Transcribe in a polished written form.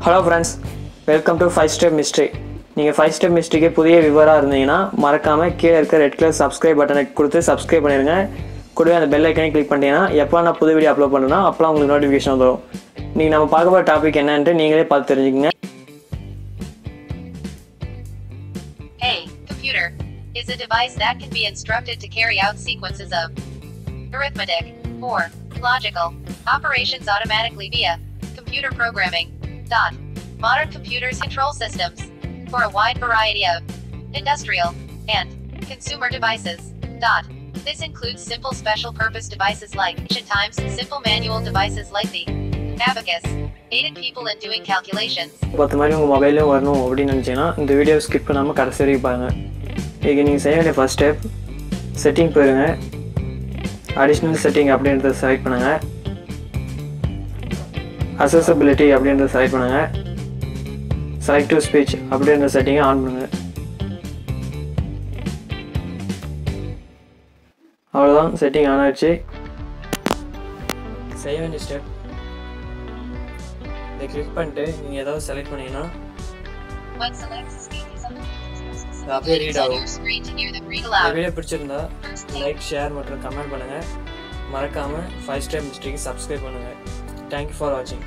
Hello friends, welcome to 5-step mystery. நீங்கள் 5-step mysteryக்கு புதிய விவரா இருந்தீங்கன்னா மறக்காம கீழே இருக்க ரெட் கலர் subscribe பட்டனை கொடுத்து subscribe பண்ணிருங்க. கூடவே அந்த பெல் ஐகானை கிளிக் பண்ணிட்டீங்கன்னா எப்போ நான் புது வீடியோ அப்லோட் பண்ணேன்னா அப்பலாம் உங்களுக்கு நோட்டிஃபிகேஷன் வரும். நீங்கள் நம்ம பார்க்க போகிற டாபிக் என்னன்னு நீங்களே பார்த்து தெரிஞ்சுக்கங்க. A computer is a device that can be instructed to carry out sequences of arithmetic or logical operations automatically via computer programming. Modern computers control systems for a wide variety of industrial and consumer devices. This includes simple special purpose devices like ancient times, simple manual devices like the abacus, aided people in doing calculations. பத்து மாதிரி உங்கள் மொபைலில் வரணும் அப்படின்னு நினச்சிங்கன்னா இந்த video skip பண்ணாமல் கடைசி வரைக்கும் பாருங்கள். இங்கே நீங்கள் செய்ய வேண்டிய ஃபர்ஸ்ட் ஸ்டெப், செட்டிங் போயிருங்க. அடிஷ்னல் செட்டிங் அப்படின்றத செலக்ட் பண்ணுங்கள். accessibility அப்படின்றத செலக்ட் பண்ணுங்க. select to speech அப்படின்ற செட்டிங்கை ஆன் பண்ணுங்க. அவ்வளோதான், செட்டிங் ஆன் ஆயிடுச்சு. செய்ய வேண்டிய ஸ்டெப், இதை கிளிக் பண்ணிட்டு நீங்கள் ஏதாவது செலக்ட் பண்ணீங்கன்னா அப்படியே ரீட் ஆகும். வீடியோ பிடிச்சிருந்தா லைக், ஷேர் மற்றும் கமெண்ட் பண்ணுங்கள். மறக்காமல் 5-step mysteryக்கு சப்ஸ்கிரைப் பண்ணுங்கள். Thank you for watching.